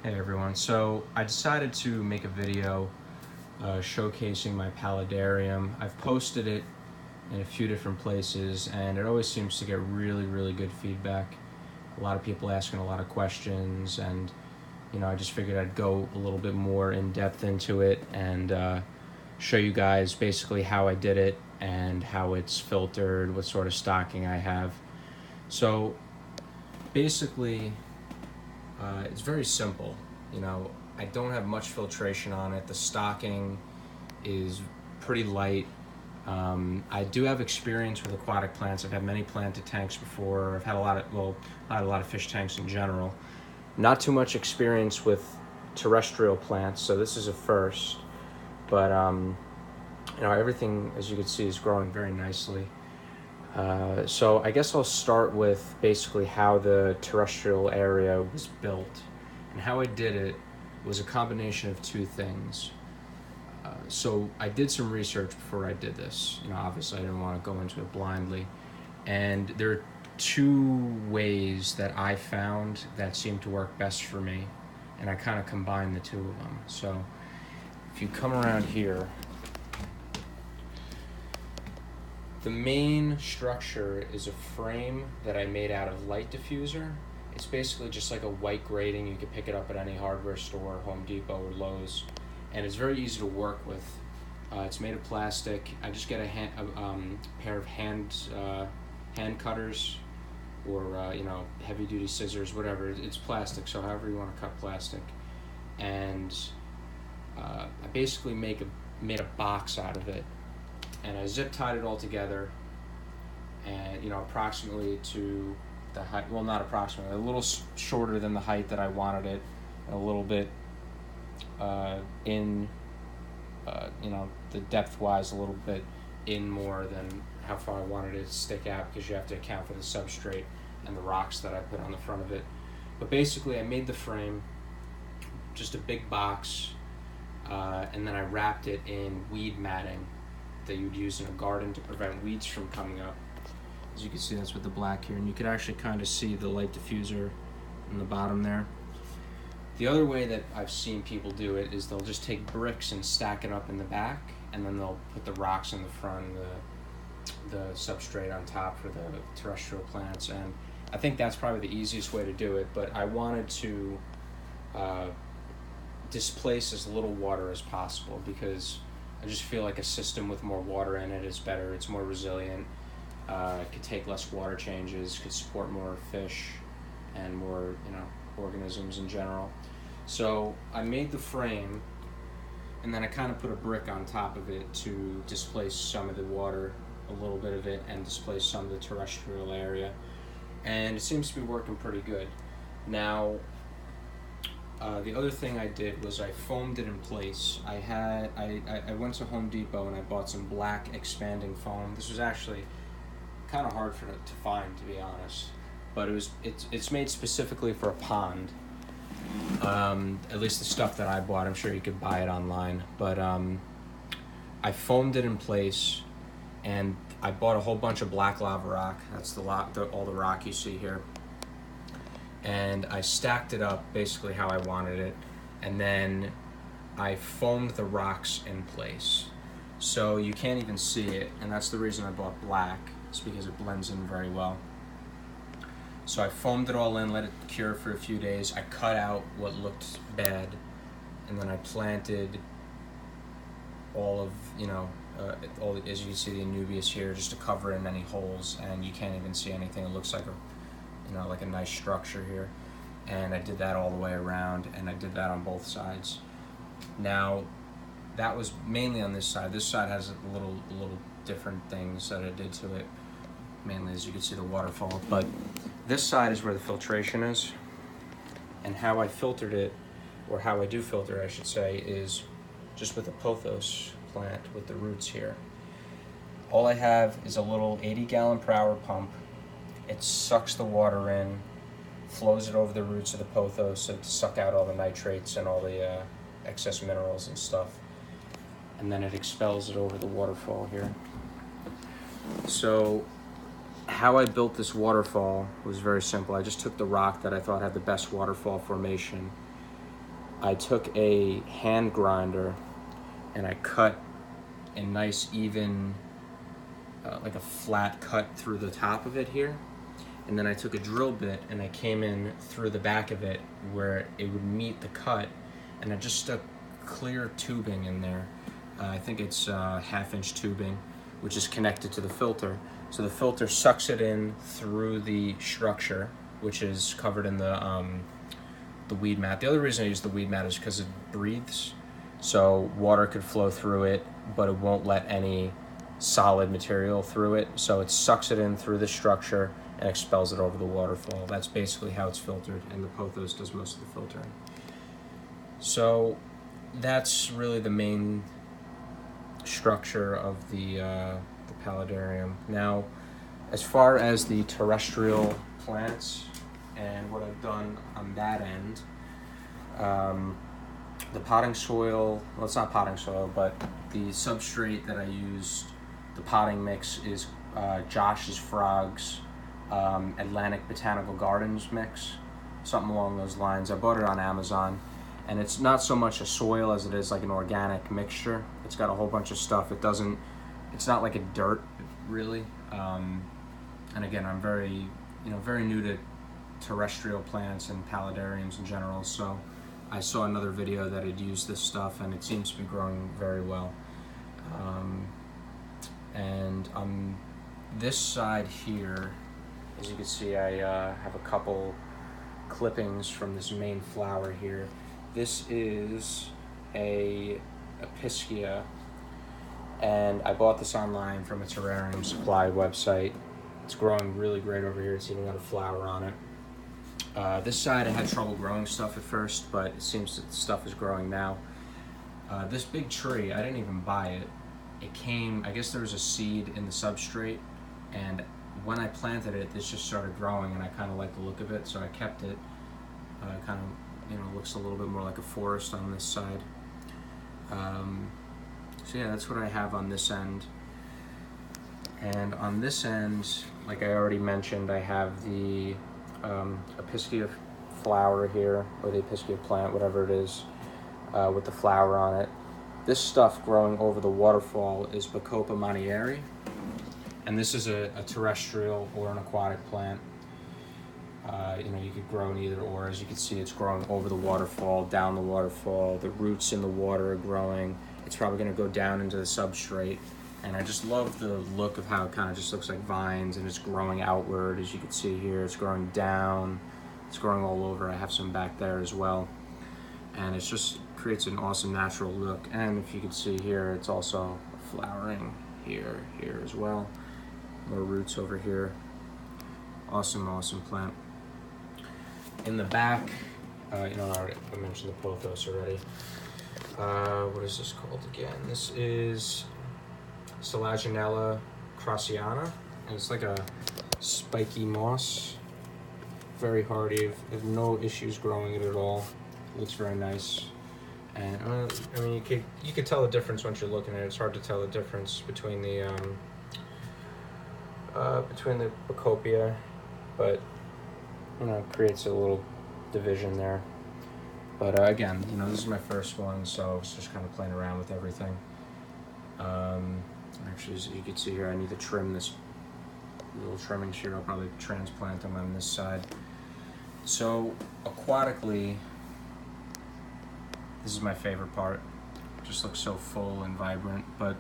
Hey everyone, so I decided to make a video showcasing my Paludarium. I've posted it in a few different places and it always seems to get really good feedback. A lot of people asking a lot of questions, and I just figured I'd go a little bit more in depth into it and show you guys basically how I did it and how it's filtered, what sort of stocking I have. So basically it's very simple. I don't have much filtration on it. The stocking is pretty light. I do have experience with aquatic plants. I've had many planted tanks before. I've had a lot of fish tanks in general. Not too much experience with terrestrial plants, so this is a first. But everything, as you can see, is growing very nicely. So I guess I'll start with basically how the terrestrial area was built. And how I did it was a combination of two things. So I did some research before I did this. Obviously I didn't want to go into it blindly. And there are two ways that I found that seemed to work best for me. And I kind of combined the two of them. So if you come around here, the main structure is a frame that I made out of light diffuser. It's basically just like a white grating. You can pick it up at any hardware store, Home Depot or Lowe's, and it's very easy to work with. It's made of plastic. I just get a pair of hand cutters or heavy duty scissors, whatever. It's plastic, so however you want to cut plastic. And I basically made a box out of it. And I zip tied it all together, and approximately to the height, well, not approximately, a little shorter than the height that I wanted it, and a little bit the depth wise, a little bit in more than how far I wanted it to stick out, because you have to account for the substrate and the rocks that I put on the front of it. But basically I made the frame, just a big box, and then I wrapped it in weed matting that you'd use in a garden to prevent weeds from coming up. As you can see, that's with the black here, and you could actually kind of see the light diffuser in the bottom there. The other way that I've seen people do it is they'll just take bricks and stack it up in the back, and then they'll put the rocks in the front and the substrate on top for the terrestrial plants. And I think that's probably the easiest way to do it, but I wanted to displace as little water as possible, because I just feel like a system with more water in it is better. It's more resilient. It could take less water changes, could support more fish and more, organisms in general. So I made the frame, and then I kind of put a brick on top of it to displace some of the water, a little bit of it, and displace some of the terrestrial area. And it seems to be working pretty good. Now, the other thing I did was I foamed it in place. I went to Home Depot and I bought some black expanding foam. This was actually kind of hard to find, to be honest, but it's made specifically for a pond. At least the stuff that I bought. I'm sure you could buy it online, but I foamed it in place, and I bought a whole bunch of black lava rock. That's all the rock you see here. And I stacked it up basically how I wanted it, and then I foamed the rocks in place. So you can't even see it, and that's the reason I bought black. It's because it blends in very well. So I foamed it all in, let it cure for a few days. I cut out what looked bad, and then I planted all of, as you can see, the Anubias here, just to cover in any holes, and you can't even see anything. It looks like like a nice structure here. And I did that all the way around, and I did that on both sides. Now, that was mainly on this side. This side has a little different things that I did to it. Mainly, as you can see, the waterfall. But this side is where the filtration is. And how I filtered it, or how I do filter, I should say, is just with a pothos plant with the roots here. All I have is a little 80-gallon-per-hour pump. It sucks the water in, flows it over the roots of the pothos to suck out all the nitrates and all the excess minerals and stuff. And then it expels it over the waterfall here. So how I built this waterfall was very simple. I just took the rock that I thought had the best waterfall formation, I took a hand grinder and I cut a nice even, like a flat cut through the top of it here. And then I took a drill bit and I came in through the back of it where it would meet the cut, and I just stuck clear tubing in there. I think it's 1/2-inch tubing, which is connected to the filter. So the filter sucks it in through the structure, which is covered in the weed mat. The other reason I use the weed mat is because it breathes, so water could flow through it, but it won't let any solid material through it. So it sucks it in through the structure and expels it over the waterfall. That's basically how it's filtered, and the pothos does most of the filtering. So that's really the main structure of the Paludarium. Now, as far as the terrestrial plants and what I've done on that end, the potting soil, well, it's not potting soil, but the substrate that I used, the potting mix, is Josh's Frogs Atlantic Botanical Gardens mix, something along those lines. I bought it on Amazon, and it's not so much a soil as it is like an organic mixture. It's got a whole bunch of stuff. It's not like a dirt, really. And again, I'm very new to terrestrial plants and paludariums in general, so I saw another video that had used this stuff, and it seems to be growing very well. And on this side here, as you can see, I have a couple clippings from this main flower here. This is a Anubias, and I bought this online from a terrarium supply website. It's growing really great over here. It's even got a flower on it. This side I had trouble growing stuff at first, but it seems that the stuff is growing now. This big tree, I didn't even buy it. It came, I guess there was a seed in the substrate, and when I planted it, this just started growing, and I kind of like the look of it, so I kept it. Kind of, looks a little bit more like a forest on this side. So yeah, that's what I have on this end. And on this end, like I already mentioned, I have the Anubias flower here, or the Anubias plant, whatever it is, with the flower on it. This stuff growing over the waterfall is Bacopa Monnieri, and this is a terrestrial or an aquatic plant. You could grow in either or. As you can see, it's growing over the waterfall, down the waterfall. The roots in the water are growing. It's probably going to go down into the substrate. And I just love the look of how it kind of just looks like vines, and it's growing outward. As you can see here, it's growing down. It's growing all over. I have some back there as well. And it just creates an awesome natural look. And if you can see here, it's also flowering here as well. More roots over here. Awesome plant. In the back, I mentioned the pothos already. What is this called again? This is Selaginella crociana, and it's like a spiky moss. Very hardy. I have no issues growing it at all. It looks very nice. And you could tell the difference once you're looking at it. It's hard to tell the difference between the Bacopia, but it creates a little division there. But again, this is my first one, so I was just kind of playing around with everything. Actually, as you can see here, I need to trim this little trimmings here. I'll probably transplant them on this side. So aquatically, this is my favorite part. It just looks so full and vibrant. But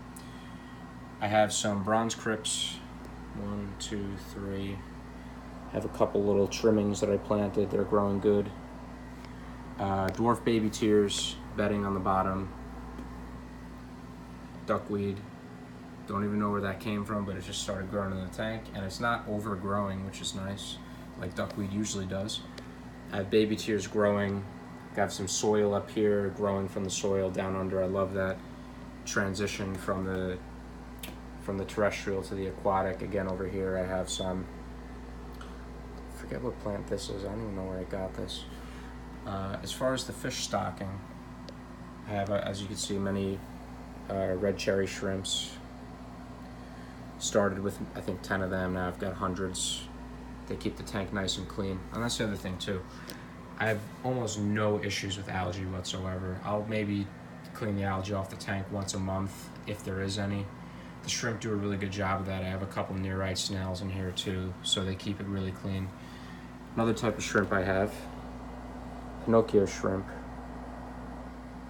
I have some bronze crypts. 1, 2, 3. I have a couple little trimmings that I planted. They're growing good. Dwarf baby tears bedding on the bottom. Duckweed. Don't even know where that came from, but it just started growing in the tank, and it's not overgrowing, which is nice, like duckweed usually does. I have baby tears growing. Got some soil up here growing from the soil down under. I love that transition from the terrestrial to the aquatic. Again, over here I have some, I forget what plant this is. I don't even know where I got this. As far as the fish stocking, I have, as you can see, many red cherry shrimps. Started with, I think, 10 of them. Now I've got hundreds. They keep the tank nice and clean. And that's the other thing too. I have almost no issues with algae whatsoever. I'll maybe clean the algae off the tank once a month if there is any. The shrimp do a really good job of that. I have a couple nerite snails in here too, so they keep it really clean. Another type of shrimp I have, Pinocchio shrimp.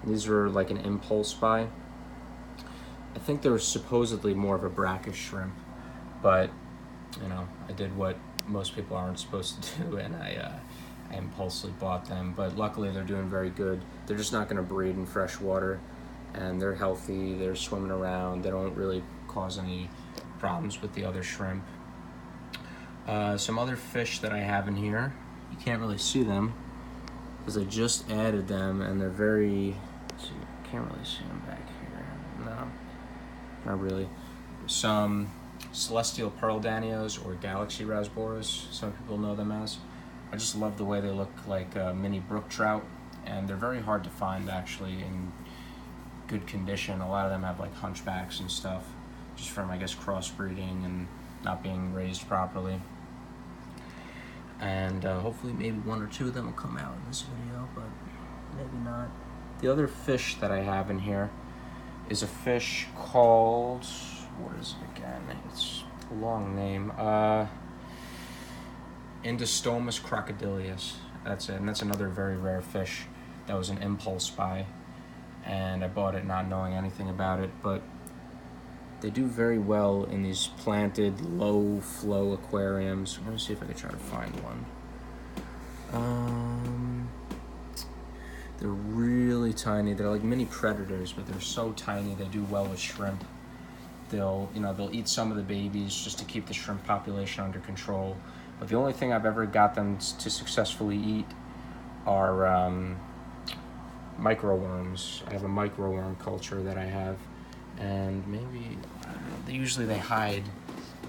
These are like an impulse buy. I think they're supposedly more of a brackish shrimp, but you know, I did what most people aren't supposed to do, and I impulsively bought them. But luckily, they're doing very good. They're just not going to breed in fresh water, and they're healthy. They're swimming around. They don't really cause any problems with the other shrimp. Some other fish that I have in here, you can't really see them because I just added them, and they're very. Let's see, can't really see them back here. No, not really. Some Celestial Pearl Danios or Galaxy Rasboras, some people know them as. I just love the way they look like mini brook trout, and they're very hard to find actually in good condition. A lot of them have like hunchbacks and stuff, just from I guess crossbreeding and not being raised properly. And hopefully maybe one or two of them will come out in this video, but maybe not. The other fish that I have in here is a fish called, what is it again? It's a long name. Endostomus crocodilius. That's it, and that's another very rare fish. That was an impulse buy, and I bought it not knowing anything about it, but they do very well in these planted, low-flow aquariums. I'm gonna see if I can try to find one. They're really tiny. They're like mini predators, but they're so tiny. They do well with shrimp. They'll eat some of the babies just to keep the shrimp population under control. But the only thing I've ever got them to successfully eat are microworms. I have a microworm culture that I have, and maybe I don't know, usually they hide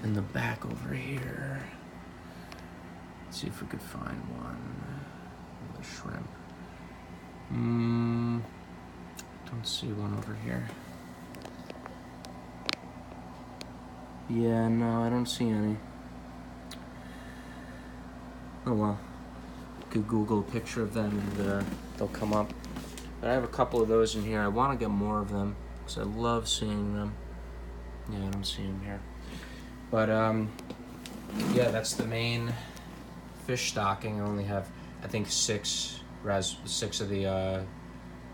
in the back over here. Let's see if we could find one. Another shrimp. Don't see one over here. Yeah, no, I don't see any. Oh well. You could Google a picture of them and they'll come up. But I have a couple of those in here. I want to get more of them because I love seeing them. Yeah, I don't see them here. But yeah, that's the main fish stocking. I only have, I think, six of the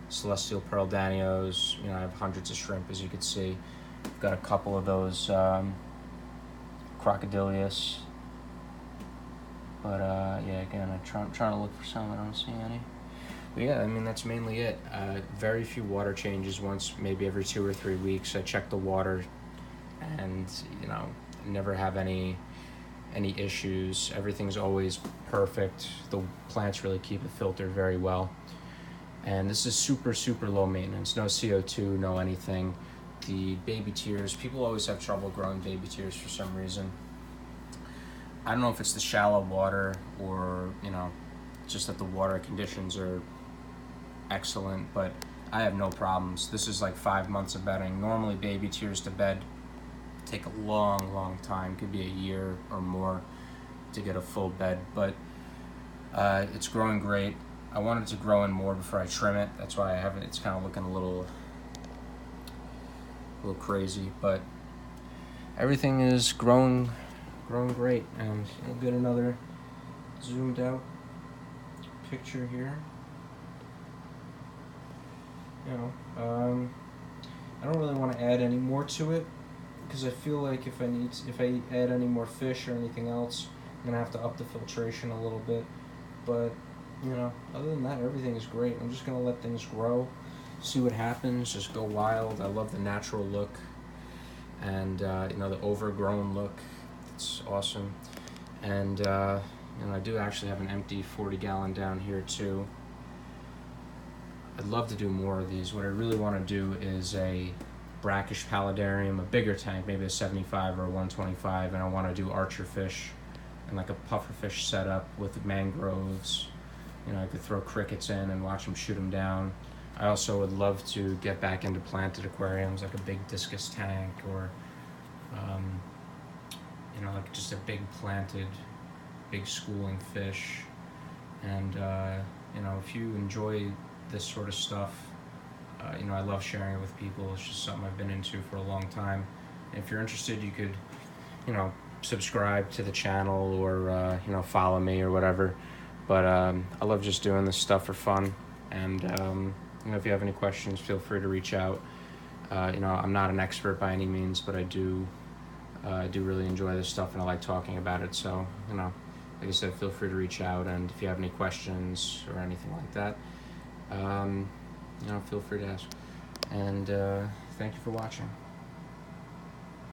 Celestial Pearl Danios. You know, I have hundreds of shrimp, as you can see. I've got a couple of those crocodilius. But yeah, again, I'm trying to look for some. I don't see any. But yeah, I mean, that's mainly it. Very few water changes. Once, maybe every 2 or 3 weeks, I check the water, and you know, never have any issues. Everything's always perfect. The plants really keep it filtered very well. And this is super, super low maintenance. No CO2, no anything. The baby tears, people always have trouble growing baby tears for some reason. I don't know if it's the shallow water or, you know, just that the water conditions are excellent, but I have no problems. This is like 5 months of bedding. Normally baby tears to bed take a long, long time. Could be a year or more to get a full bed, but it's growing great. I want it to grow in more before I trim it. That's why I have it. It's kind of looking a little crazy, but everything is growing great. And I'll get another zoomed out picture here. You know, I don't really want to add any more to it because I feel like if I add any more fish or anything else, I'm gonna have to up the filtration a little bit. But you know, other than that, everything is great. I'm just gonna let things grow, see what happens, just go wild. I love the natural look, and you know, the overgrown look. It's awesome. And you know, I do actually have an empty 40-gallon down here too. I'd love to do more of these. What I really want to do is a brackish paludarium, a bigger tank, maybe a 75 or a 125, and I want to do archer fish and like a pufferfish setup with mangroves. You know, I could throw crickets in and watch them shoot them down. I also would love to get back into planted aquariums, like a big discus tank, or you know, like just a big planted, big schooling fish. And you know, if you enjoy this sort of stuff, you know, I love sharing it with people. It's just something I've been into for a long time. And if you're interested, you could, you know, subscribe to the channel or you know, follow me or whatever. But I love just doing this stuff for fun. And you know, if you have any questions, feel free to reach out. You know, I'm not an expert by any means, but I do really enjoy this stuff, and I like talking about it. So, you know, like I said, feel free to reach out, and if you have any questions or anything like that, you know, feel free to ask. And thank you for watching.